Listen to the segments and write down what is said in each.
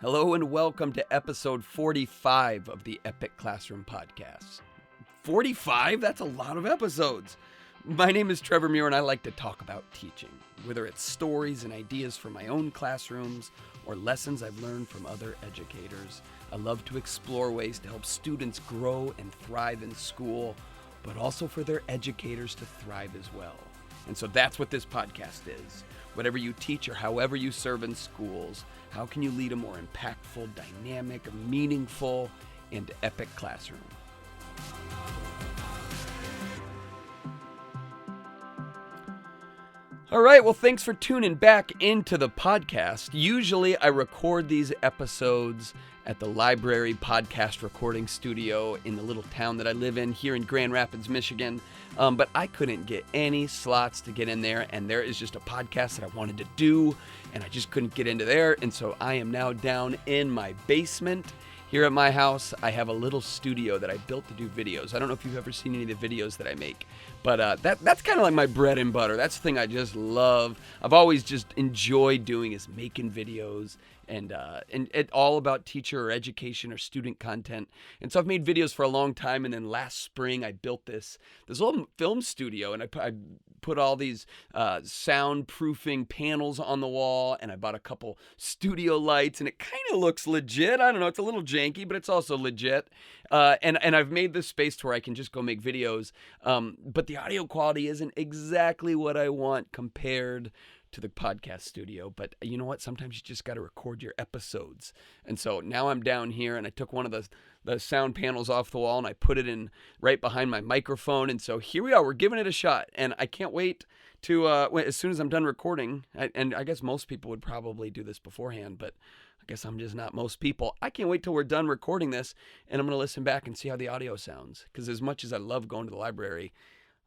Hello and welcome to episode 45 of the Epic Classroom Podcast. 45? That's a lot of episodes. My name is Trevor and I like to talk about teaching, whether it's stories and ideas from my own classrooms or lessons I've learned from other educators. I love to explore ways to help students grow and thrive in school, but also for their educators to thrive as well. And so that's what this podcast is. Whatever you teach or however you serve in schools, how can you lead a more impactful, dynamic, meaningful, and epic classroom? All right, well, thanks for tuning back into the podcast. Usually I record these episodes at the library podcast recording studio in the little town that I live in here in Grand Rapids, Michigan. But I couldn't get any slots to get in there, and there is just a podcast that I wanted to do, and I just couldn't get into there. And so I am now down in my basement. Here at my house, I have a little studio that I built to do videos. I don't know if you've ever seen any of the videos that I make, but that's kind of like my bread and butter. That's the thing I just love. I've always just enjoyed doing is making videos and it all about teacher or education or student content. And so I've made videos for a long time, and then last spring I built this little film studio, and I put all these soundproofing panels on the wall, and I bought a couple studio lights, and it kind of looks legit. I don't know, it's a little janky, but it's also legit. And I've made this space to where I can just go make videos, but the audio quality isn't exactly what I want compared to the podcast studio. But you know what? Sometimes you just got to record your episodes. And so now I'm down here, and I took one of the sound panels off the wall, and I put it in right behind my microphone. And so here we are. We're giving it a shot. And I can't wait to, as soon as I'm done recording, and I guess most people would probably do this beforehand, but I guess I'm just not most people. I can't wait till we're done recording this, and I'm going to listen back and see how the audio sounds. Because as much as I love going to the library,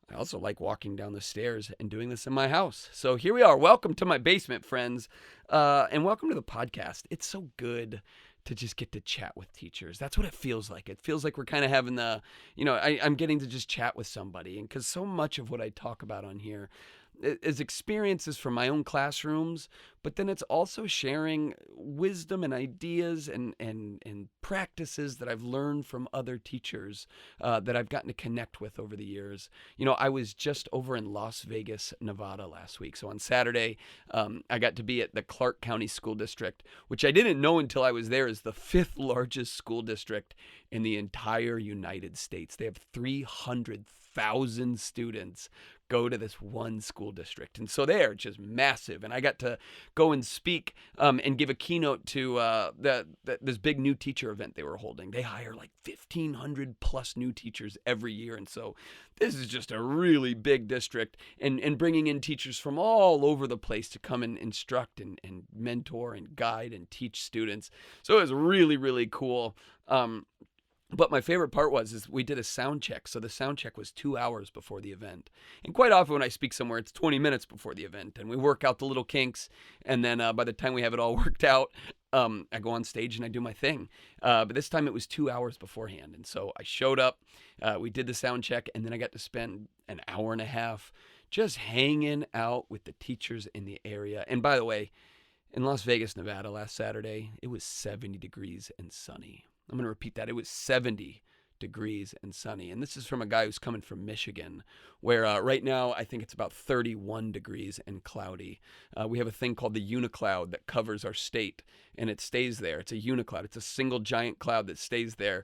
I also like walking down the stairs and doing this in my house. So here we are. Welcome to my basement, friends, and welcome to the podcast. It's so good to just get to chat with teachers. That's what it feels like. It feels like we're kind of having I'm getting to just chat with somebody. And because so much of what I talk about on here is experiences from my own classrooms, but then it's also sharing wisdom and ideas and practices that I've learned from other teachers that I've gotten to connect with over the years. You know, I was just over in Las Vegas, Nevada last week. So on Saturday, I got to be at the Clark County School District, which I didn't know until I was there is the 5th largest school district in the entire United States. They have 300,000 students go to this one school district. And so they're just massive. And I got to go and speak and give a keynote to this big new teacher event they were holding. They hire like 1,500 plus new teachers every year. And so this is just a really big district, and bringing in teachers from all over the place to come and instruct and mentor and guide and teach students. So it was really, really cool. But my favorite part is we did a sound check. So the sound check was 2 hours before the event. And quite often when I speak somewhere, it's 20 minutes before the event. And we work out the little kinks. And then by the time we have it all worked out, I go on stage and I do my thing. But this time it was 2 hours beforehand. And so I showed up, we did the sound check, and then I got to spend an hour and a half just hanging out with the teachers in the area. And by the way, in Las Vegas, Nevada last Saturday, it was 70 degrees and sunny. I'm going to repeat that. It was 70 degrees and sunny. And this is from a guy who's coming from Michigan, where right now I think it's about 31 degrees and cloudy. We have a thing called the unicloud that covers our state, and it stays there. It's a unicloud. It's a single giant cloud that stays there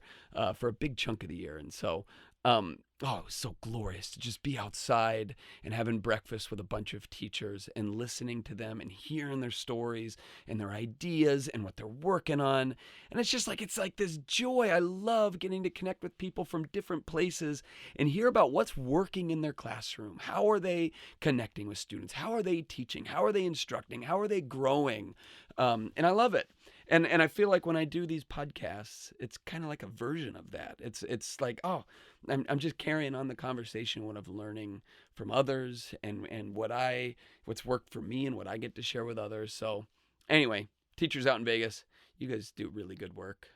for a big chunk of the year. And so it was so glorious to just be outside and having breakfast with a bunch of teachers and listening to them and hearing their stories and their ideas and what they're working on. And it's like this joy. I love getting to connect with people from different places and hear about what's working in their classroom. How are they connecting with students? How are they teaching? How are they instructing? How are they growing? And I love it. And I feel like when I do these podcasts, it's kind of like a version of that. It's like, I'm just carrying on the conversation, what I'm learning from others and what's worked for me and what I get to share with others. So anyway, teachers out in Vegas, you guys do really good work.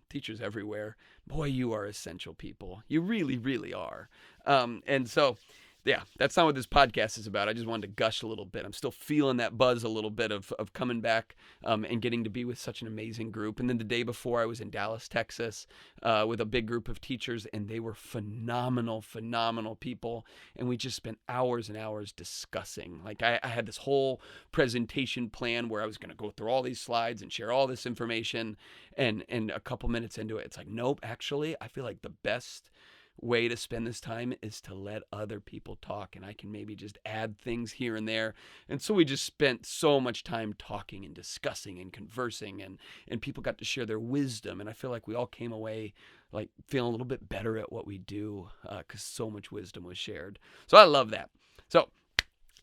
Teachers everywhere, boy, you are essential people. You really, really are. And so yeah, that's not what this podcast is about. I just wanted to gush a little bit. I'm still feeling that buzz a little bit of coming back and getting to be with such an amazing group. And then the day before, I was in Dallas, Texas, with a big group of teachers, and they were phenomenal, phenomenal people. And we just spent hours and hours discussing. Like I had this whole presentation plan where I was going to go through all these slides and share all this information. And a couple minutes into it, it's like, nope, actually, I feel like the best way to spend this time is to let other people talk, and I can maybe just add things here and there. And so we just spent so much time talking and discussing and conversing, and people got to share their wisdom, and I feel like we all came away like feeling a little bit better at what we do because so much wisdom was shared. So I love that. So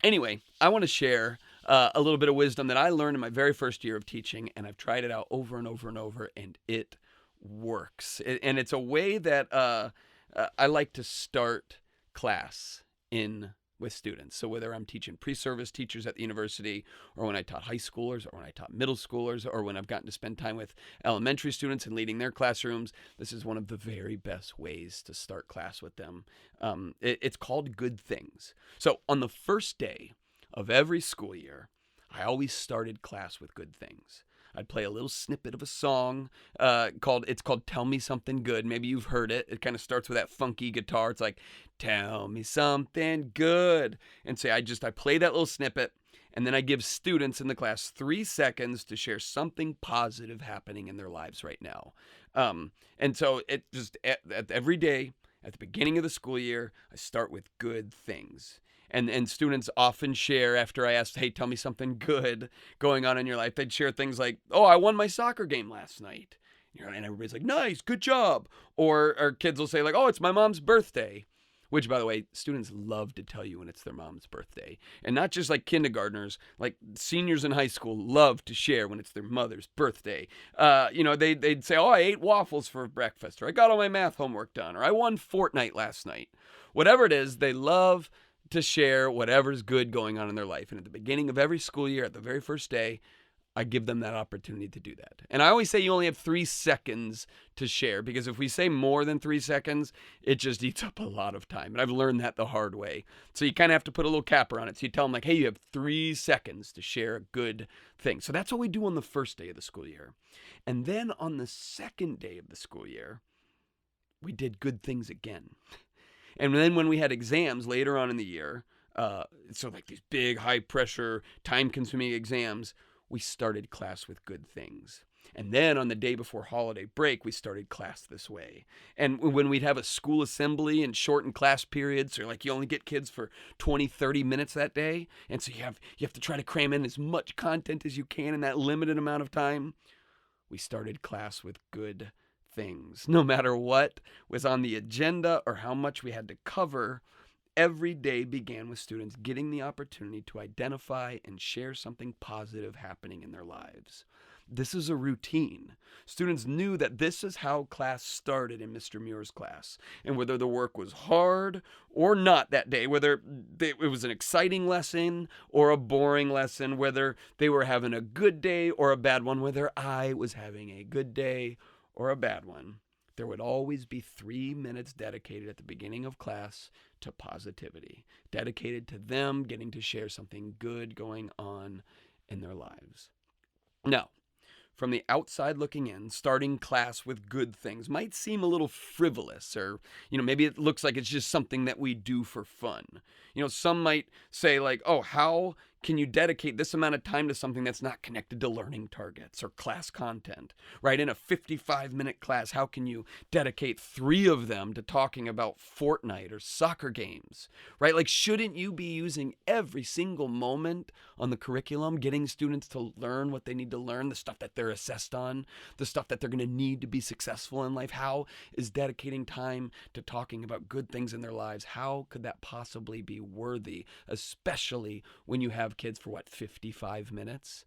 anyway, I want to share a little bit of wisdom that I learned in my very first year of teaching, and I've tried it out over and over and over, and it works. And it's a way that I like to start class with students. So whether I'm teaching pre-service teachers at the university, or when I taught high schoolers, or when I taught middle schoolers, or when I've gotten to spend time with elementary students and leading their classrooms, this is one of the very best ways to start class with them. It's called good things. So on the first day of every school year, I always started class with good things. I'd play a little snippet of a song called Tell Me Something Good. Maybe you've heard it. It kind of starts with that funky guitar. It's like, tell me something good. And say, I play that little snippet, and then I give students in the class 3 seconds to share something positive happening in their lives right now. And so it just every day at the beginning of the school year, I start with good things. And students often share after I ask, hey, tell me something good going on in your life. They'd share things like, oh, I won my soccer game last night. And everybody's like, nice, good job. Or kids will say like, oh, it's my mom's birthday. Which, by the way, students love to tell you when it's their mom's birthday. And not just like kindergartners, like seniors in high school love to share when it's their mother's birthday. They'd say, oh, I ate waffles for breakfast, or I got all my math homework done, or I won Fortnite last night. Whatever it is, they love to share whatever's good going on in their life. And at the beginning of every school year, at the very first day, I give them that opportunity to do that. And I always say you only have 3 seconds to share, because if we say more than 3 seconds, it just eats up a lot of time. And I've learned that the hard way. So you kind of have to put a little capper on it. So you tell them like, hey, you have 3 seconds to share a good thing. So that's what we do on the first day of the school year. And then on the second day of the school year, we did good things again. And then when we had exams later on in the year, so like these big, high-pressure, time-consuming exams, we started class with good things. And then on the day before holiday break, we started class this way. And when we'd have a school assembly and shortened class periods, or like you only get kids for 20, 30 minutes that day, and so you have to try to cram in as much content as you can in that limited amount of time, we started class with good things. No matter what was on the agenda or how much we had to cover, every day began with students getting the opportunity to identify and share something positive happening in their lives. This is a routine. Students knew that this is how class started in Mr. Muir's class. And whether the work was hard or not that day, whether it was an exciting lesson or a boring lesson, whether they were having a good day or a bad one, whether I was having a good day or a bad one, there would always be 3 minutes dedicated at the beginning of class to positivity, dedicated to them getting to share something good going on in their lives. Now, from the outside looking in, starting class with good things might seem a little frivolous, or, maybe it looks like it's just something that we do for fun. Some might say like, oh, how can you dedicate this amount of time to something that's not connected to learning targets or class content, right? In a 55-minute class, how can you dedicate 3 of them to talking about Fortnite or soccer games, right? Like, shouldn't you be using every single moment on the curriculum, getting students to learn what they need to learn, the stuff that they're assessed on, the stuff that they're going to need to be successful in life? How is dedicating time to talking about good things in their lives, how could that possibly be worthy, especially when you have kids for 55 minutes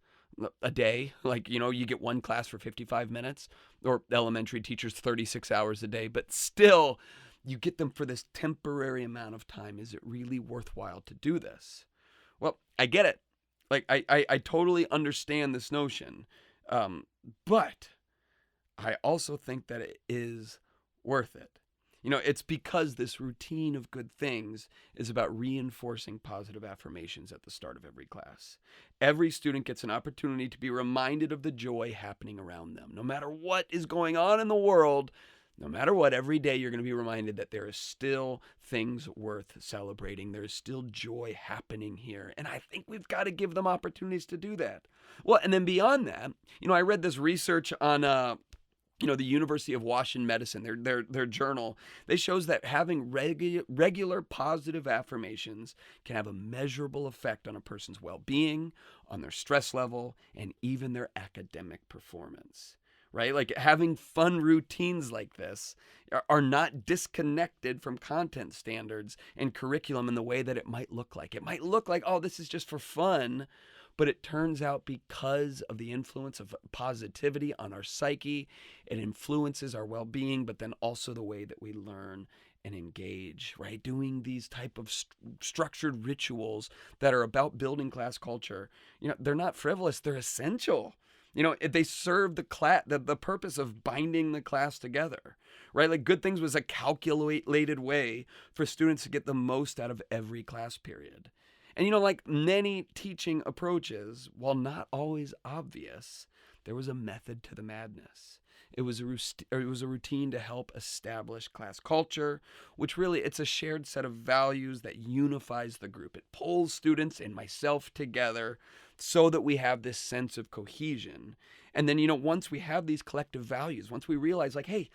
a day? Like, you get one class for 55 minutes, or elementary teachers 36 hours a day, but still you get them for this temporary amount of time. Is it really worthwhile to do this? Well, I get it. Like, I totally understand this notion. But I also think that it is worth it. It's because this routine of good things is about reinforcing positive affirmations at the start of every class. Every student gets an opportunity to be reminded of the joy happening around them. No matter what is going on in the world, no matter what, every day you're going to be reminded that there is still things worth celebrating. There is still joy happening here. And I think we've got to give them opportunities to do that. Well, and then beyond that, I read this research on the University of Washington Medicine, their journal. They shows that having regular positive affirmations can have a measurable effect on a person's well-being, on their stress level, and even their academic performance. Right? Like having fun routines like this are not disconnected from content standards and curriculum in the way that it might look like. It might look like, oh, this is just for fun, but it turns out because of the influence of positivity on our psyche, it influences our well-being, but then also the way that we learn and engage, right? Doing these type of structured rituals that are about building class culture, they're not frivolous, they're essential. They serve the purpose of binding the class together, right? Like Good Things was a calculated way for students to get the most out of every class period. And like many teaching approaches, while not always obvious, there was a method to the madness. It was a routine to help establish class culture, which really, it's a shared set of values that unifies the group. It pulls students and myself together so that we have this sense of cohesion. And then, once we have these collective values, once we realize like, hey,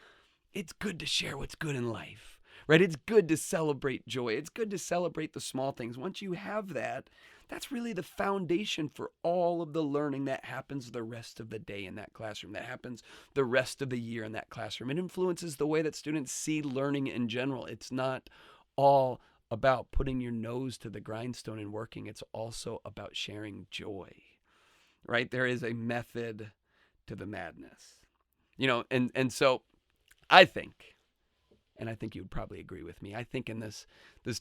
it's good to share what's good in life, right? It's good to celebrate joy. It's good to celebrate the small things. Once you have that, that's really the foundation for all of the learning that happens the rest of the day in that classroom, that happens the rest of the year in that classroom. It influences the way that students see learning in general. It's not all about putting your nose to the grindstone and working. It's also about sharing joy, right? There is a method to the madness, and so I think, and I think you would probably agree with me, I think in this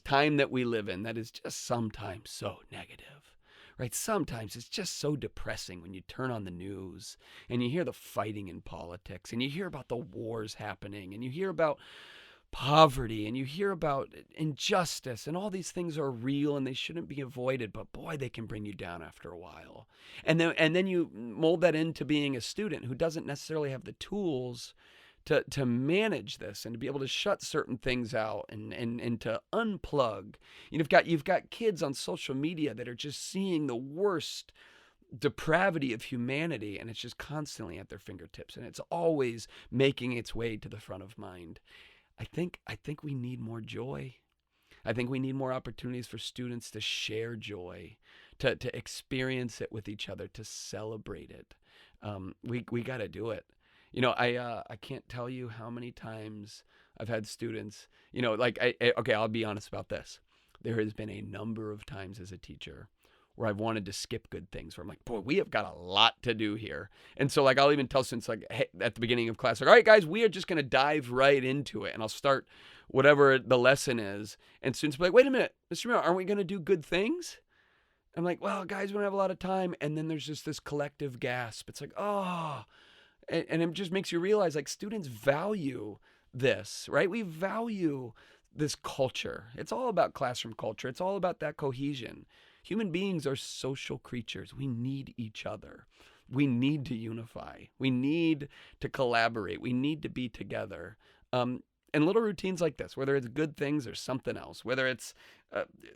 time that we live in that is just sometimes so negative, right? Sometimes it's just so depressing when you turn on the news and you hear the fighting in politics and you hear about the wars happening and you hear about poverty and you hear about injustice, and all these things are real and they shouldn't be avoided, but boy, they can bring you down after a while. And then you mold that into being a student who doesn't necessarily have the tools to manage this and to be able to shut certain things out and to unplug. You've got kids on social media that are just seeing the worst depravity of humanity, and it's just constantly at their fingertips, and it's always making its way to the front of mind. I think we need more joy. I think we need more opportunities for students to share joy, to experience it with each other, to celebrate it. We got to do it. I can't tell you how many times I've had students, okay, I'll be honest about this. There has been a number of times as a teacher where I've wanted to skip Good Things, where I'm like, boy, we have got a lot to do here. And so I'll even tell students hey, at the beginning of class, all right, guys, we are just going to dive right into it. And I'll start whatever the lesson is. And students will be like, wait a minute, Mr. Miller, aren't we going to do good things? I'm like, well, guys, we don't have a lot of time. And then there's just this collective gasp. It's like, oh, and it just makes you realize students value this, right? We value this culture. It's all about classroom culture. It's all about that cohesion. Human beings are social creatures. We need each other. We need to unify. We need to collaborate. We need to be together. And little routines like this, whether it's Good Things or something else, whether it's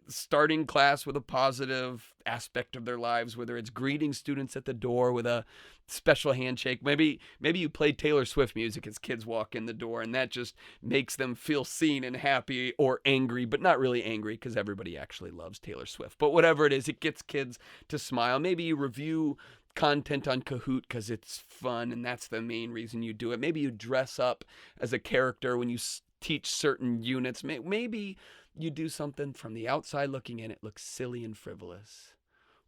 starting class with a positive aspect of their lives, whether it's greeting students at the door with a special handshake. Maybe you play Taylor Swift music as kids walk in the door, and that just makes them feel seen and happy, or angry, but not really angry because everybody actually loves Taylor Swift. But whatever it is, it gets kids to smile. Maybe you review content on Kahoot because it's fun and that's the main reason you do it. Maybe you dress up as a character when you teach certain units. Maybe you do something from the outside looking in. It looks silly and frivolous,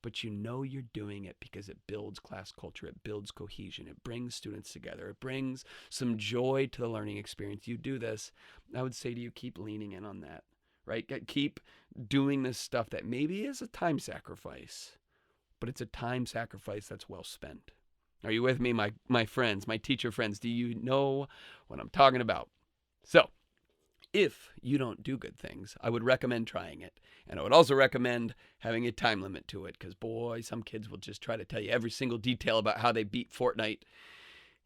but you're doing it because it builds class culture. It builds cohesion. It brings students together. It brings some joy to the learning experience. You do this, I would say to you, keep leaning in on that, right? Keep doing this stuff that maybe is a time sacrifice, but it's a time sacrifice that's well spent. Are you with me, my friends, my teacher friends? Do you know what I'm talking about? So if you don't do good things, I would recommend trying it. And I would also recommend having a time limit to it, because boy, some kids will just try to tell you every single detail about how they beat Fortnite.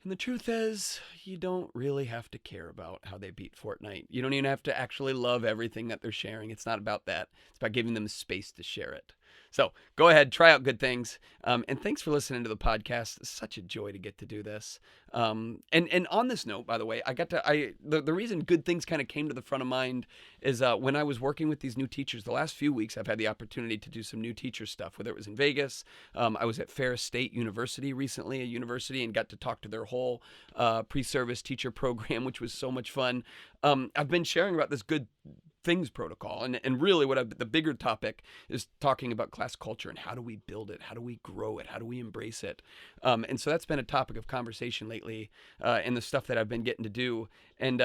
And the truth is, you don't really have to care about how they beat Fortnite. You don't even have to actually love everything that they're sharing. It's not about that. It's about giving them space to share it. So go ahead, try out good things. And thanks for listening to the podcast. It's such a joy to get to do this. And on this note, by the way, the reason good things kind of came to the front of mind is when I was working with these new teachers. The last few weeks, I've had the opportunity to do some new teacher stuff, whether it was in Vegas. I was at Ferris State University recently, and got to talk to their whole pre-service teacher program, which was so much fun. I've been sharing about this good things protocol, and really the bigger topic is talking about class culture and how do we build it, how do we grow it, how do we embrace it, and so that's been a topic of conversation lately in the stuff that I've been getting to do, and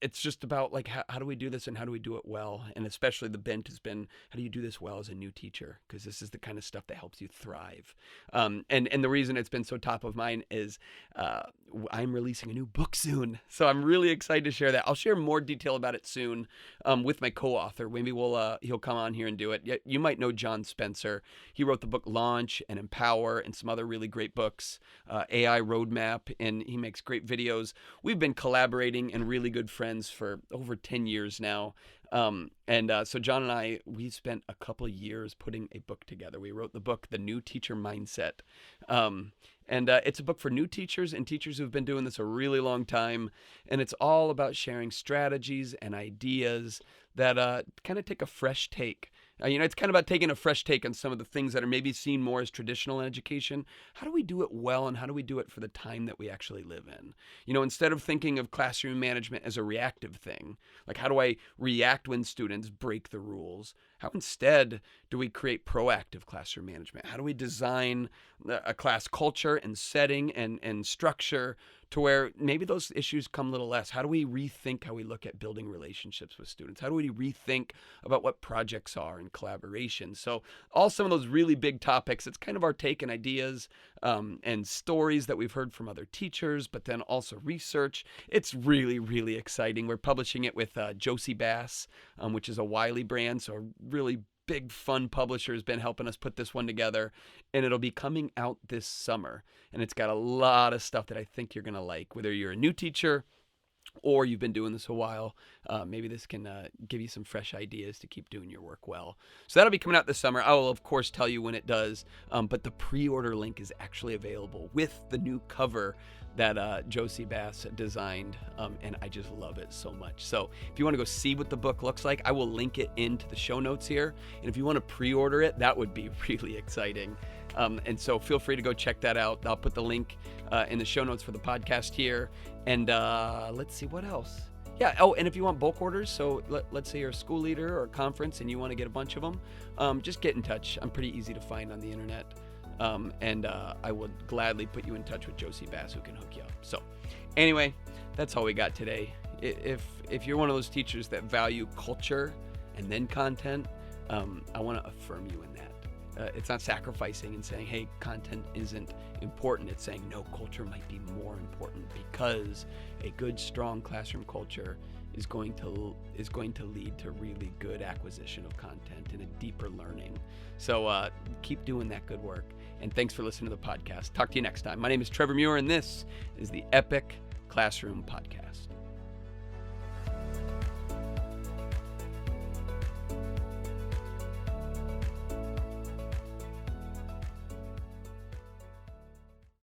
it's just about like how do we do this and how do we do it well, and especially the bent has been how do you do this well as a new teacher, because this is the kind of stuff that helps you thrive, and the reason it's been so top of mind is I'm releasing a new book soon, so I'm really excited to share that. I'll share more detail about it soon with my co-author. Maybe he'll come on here and do it. You might know John Spencer. He wrote the book Launch and Empower and some other really great books, AI Roadmap, and he makes great videos. We've been collaborating and really good friends for over 10 years now. So John and I, we spent a couple years putting a book together. We wrote the book, The New Teacher Mindset. It's a book for new teachers and teachers who've been doing this a really long time. And it's all about sharing strategies and ideas that kind of take a fresh take. It's kind of about taking a fresh take on some of the things that are maybe seen more as traditional in education. How do we do it well, and how do we do it for the time that we actually live in? Instead of thinking of classroom management as a reactive thing, like how do I react when students break the rules? How instead do we create proactive classroom management? How do we design a class culture and setting and structure to where maybe those issues come a little less? How do we rethink how we look at building relationships with students? How do we rethink about what projects are and collaboration? So all some of those really big topics, it's kind of our take and ideas and stories that we've heard from other teachers, but then also research. It's really, really exciting. We're publishing it with Josie Bass, which is a Wiley brand, so a really big fun publisher has been helping us put this one together, and it'll be coming out this summer, and it's got a lot of stuff that I think you're gonna like, whether you're a new teacher or you've been doing this a while. Maybe this can give you some fresh ideas to keep doing your work well. So that'll be coming out this summer. I will, of course, tell you when it does, but the pre-order link is actually available with the new cover that Josie Bass designed, and I just love it so much. So if you want to go see what the book looks like, I will link it into the show notes here. And if you want to pre-order it, that would be really exciting. And so feel free to go check that out. I'll put the link in the show notes for the podcast here. And let's see what else. Yeah. Oh, and if you want bulk orders, so let's say you're a school leader or a conference and you want to get a bunch of them, just get in touch. I'm pretty easy to find on the internet. I would gladly put you in touch with Josie Bass, who can hook you up. So anyway, that's all we got today. If you're one of those teachers that value culture and then content, I want to affirm you in that. It's not sacrificing and saying, hey, content isn't important. It's saying, no, culture might be more important, because a good, strong classroom culture is going to lead to really good acquisition of content and a deeper learning. So keep doing that good work. And thanks for listening to the podcast. Talk to you next time. My name is Trevor Muir, and this is the Epic Classroom Podcast.